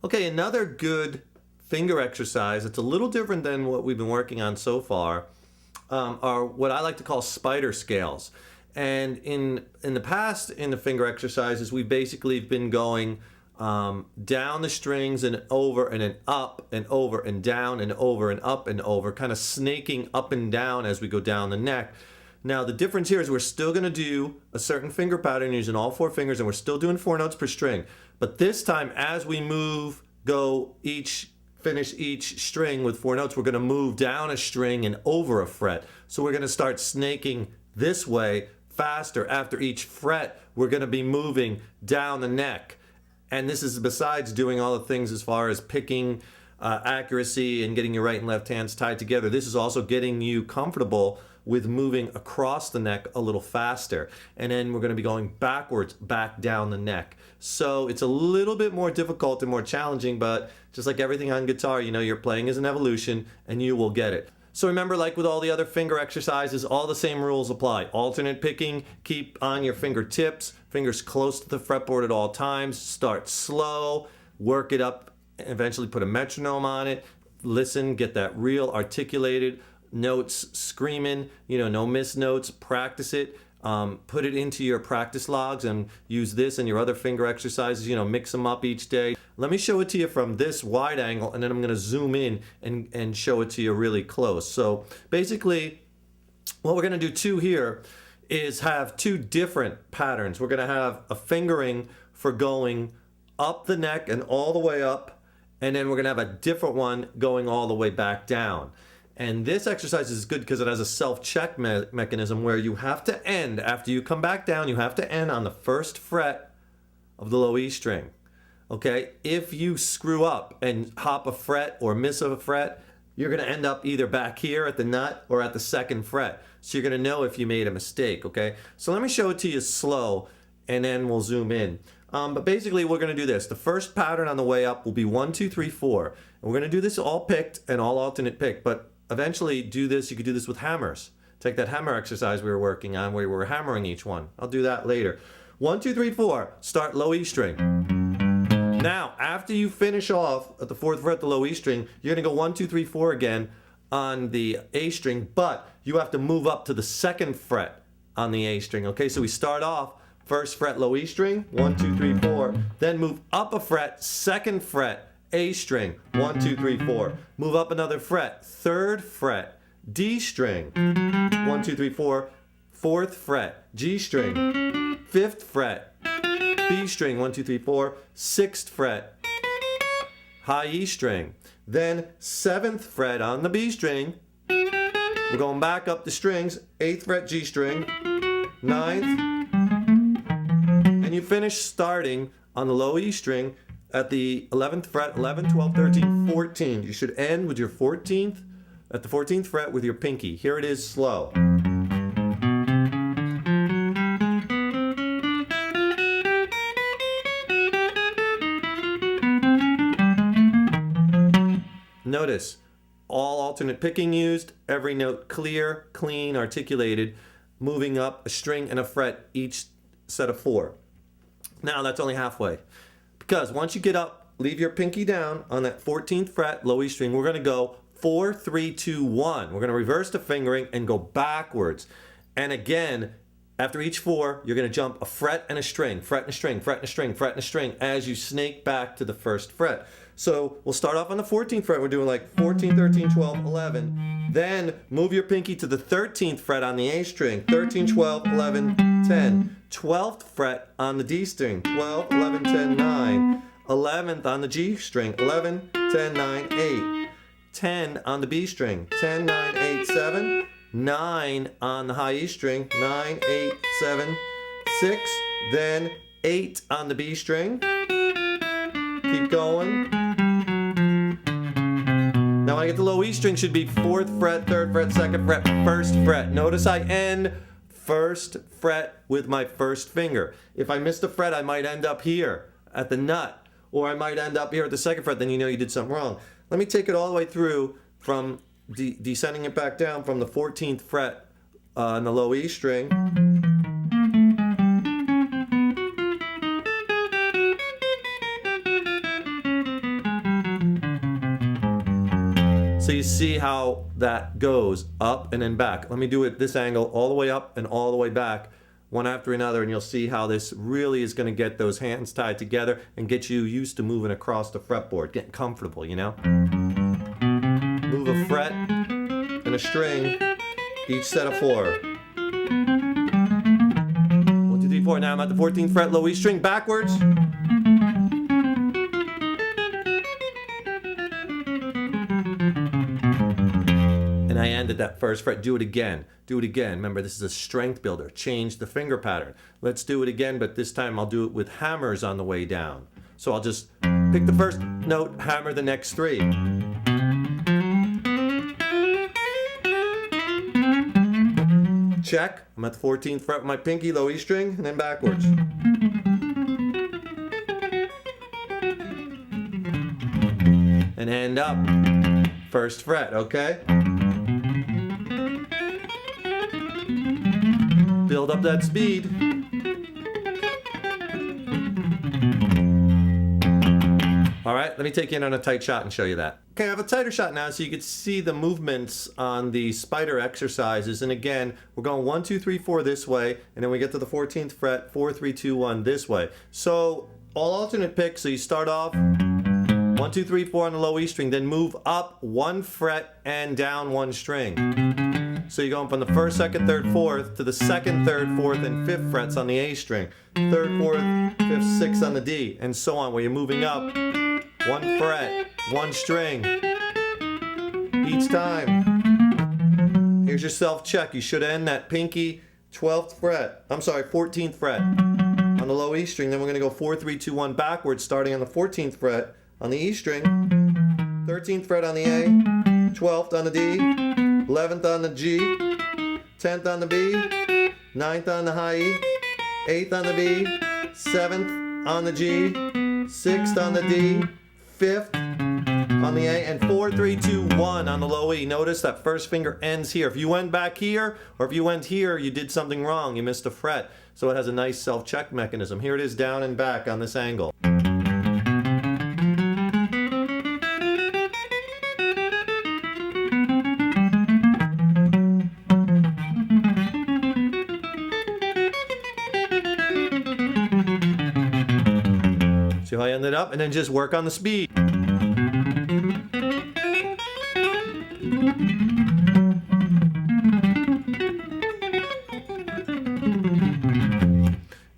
Okay, another good finger exercise, it's a little different than what we've been working on so far, are what I like to call spider scales. And in the past, in the finger exercises, we've basically been going down the strings and over and then up and over and down and over and up and over, kind of snaking up and down as we go down the neck. Now the difference here is we're still going to do a certain finger pattern using all 4 fingers, and we're still doing 4 notes per string. But this time, as we move, finish each string with 4 notes, we're going to move down a string and over a fret. So we're going to start snaking this way faster. After each fret, we're going to be moving down the neck. And this is besides doing all the things as far as picking accuracy and getting your right and left hands tied together. This is also getting you comfortable with moving across the neck a little faster. And then we're going to be going backwards, back down the neck. So it's a little bit more difficult and more challenging, but just like everything on guitar, you know, you're playing as an evolution and you will get it. So remember, like with all the other finger exercises, all the same rules apply. Alternate picking, keep on your fingertips, fingers close to the fretboard at all times. Start slow, work it up, eventually put a metronome on it. Listen, get that real articulated notes screaming, you know, no missed notes, practice it. Put it into your practice logs and use this and your other finger exercises, you know, mix them up each day. Let me show it to you from this wide angle, and then I'm going to zoom in and show it to you really close. So basically, what we're going to do too here is have 2 different patterns. We're going to have a fingering for going up the neck and all the way up, and then we're going to have a different one going all the way back down. And this exercise is good because it has a self-check mechanism where you have to end, after you come back down, you have to end on the 1st fret of the low E string. Okay? If you screw up and hop a fret or miss a fret, you're going to end up either back here at the nut or at the 2nd fret. So you're going to know if you made a mistake, okay? So let me show it to you slow, and then we'll zoom in. But basically, we're going to do this. The first pattern on the way up will be 1, 2, 3, 4. And we're going to do this all picked and all alternate picked, but eventually do this, you could do this with hammers. Take that hammer exercise we were working on where we were hammering each one. I'll do that later. 1, 2, 3, 4. Start low E string. Now, after you finish off at the 4th fret, the low E string, you're going to go 1, 2, 3, 4 again on the A string, but you have to move up to the 2nd fret on the A string. Okay, so we start off 1st fret, low E string, 1, 2, 3, 4. Then move up a fret, 2nd fret, A string, 1, 2, 3, 4. Move up another fret, 3rd fret, D string, 1, 2, 3, 4. 4th fret, G string, 5th fret, B string, 1, 2, 3, 4. 6th fret, high E string. Then 7th fret on the B string. We're going back up the strings, 8th fret, G string, 9th, and you finish starting on the low E string at the 11th fret, 11, 12, 13, 14. You should end with your 14th, at the 14th fret with your pinky. Here it is slow. Notice, all alternate picking used, every note clear, clean, articulated, moving up a string and a fret each set of 4. Now that's only halfway. Because once you get up, leave your pinky down on that 14th fret, low E string. We're going to go 4, 3, 2, 1. We're going to reverse the fingering and go backwards. And again, after each 4, you're going to jump a fret and a string, fret and a string, fret and a string, fret and a string as you snake back to the 1st fret. So we'll start off on the 14th fret. We're doing like 14, 13, 12, 11. Then move your pinky to the 13th fret on the A string, 13, 12, 11, 10. 12th fret on the D string, 12, 11, 10, 9. 11th on the G string, 11, 10, 9, 8. 10 on the B string, 10, 9, 8, 7. 9 on the high E string, 9, 8, 7, 6. Then 8 on the B string. Keep going. Now when I get the low E string, should be 4th fret, 3rd fret, 2nd fret, 1st fret. Notice I end 1st fret with my 1st finger. If I missed a fret, I might end up here at the nut, or I might end up here at the 2nd fret, then you know you did something wrong. Let me take it all the way through from descending it back down from the 14th fret on the low E string. you see how that goes up and then back. Let me do it this angle all the way up and all the way back, one after another, and you'll see how this really is going to get those hands tied together and get you used to moving across the fretboard, getting comfortable, you know? Move a fret and a string, each set of 4. 1, 2, 3, 4. Now I'm at the 14th fret, low E string, backwards. And I end at that first fret. Do it again. Do it again. Remember, this is a strength builder. Change the finger pattern. Let's do it again, but this time I'll do it with hammers on the way down. So I'll just pick the first note, hammer the next 3. Check. I'm at the 14th fret with my pinky, low E string, and then backwards. And end up first fret, okay? Build up that speed. All right, let me take you in on a tight shot and show you that. Okay, I have a tighter shot now so you can see the movements on the spider exercises. And again, we're going 1, 2, 3, 4 this way, and then we get to the 14th fret, 4, 3, 2, 1 this way. So all alternate picks, so you start off 1, 2, 3, 4 on the low E string, then move up 1 fret and down 1 string. So you're going from the 1st, 2nd, 3rd, 4th to the 2nd, 3rd, 4th, and 5th frets on the A string. 3rd, 4th, 5th, 6th on the D, and so on, where you're moving up 1 fret, 1 string each time. Here's your self check. You should end that pinky 14th fret on the low E string. Then we're going to go 4, 3, 2, 1 backwards, starting on the 14th fret on the E string, 13th fret on the A, 12th on the D, 11th on the G, 10th on the B, 9th on the high E, 8th on the B, 7th on the G, 6th on the D, 5th on the A, and 4, 3, 2, 1 on the low E. Notice that first finger ends here. If you went back here, or if you went here, you did something wrong. You missed a fret. So it has a nice self-check mechanism. Here it is down and back on this angle. See how I ended up? And then just work on the speed.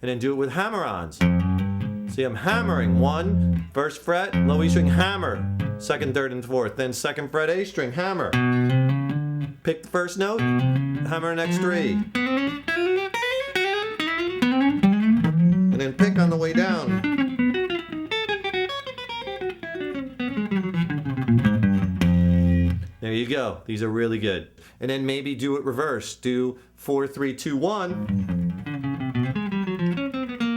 And then do it with hammer-ons. See, I'm hammering 1, 1st fret, low E string, hammer, 2nd, 3rd, and 4th. Then 2nd fret A string, hammer. Pick the first note, hammer next 3. And then pick on the way down. There you go. These are really good. And then maybe do it reverse. Do 4, 3, 2, 1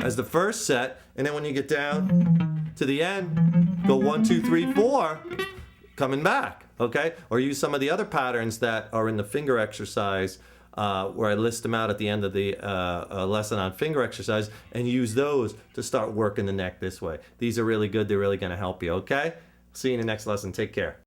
as the first set, and then when you get down to the end, go 1, 2, 3, 4, coming back, okay? Or use some of the other patterns that are in the finger exercise, where I list them out at the end of the lesson on finger exercise, and use those to start working the neck this way. These are really good. They're really going to help you, okay? See you in the next lesson. Take care.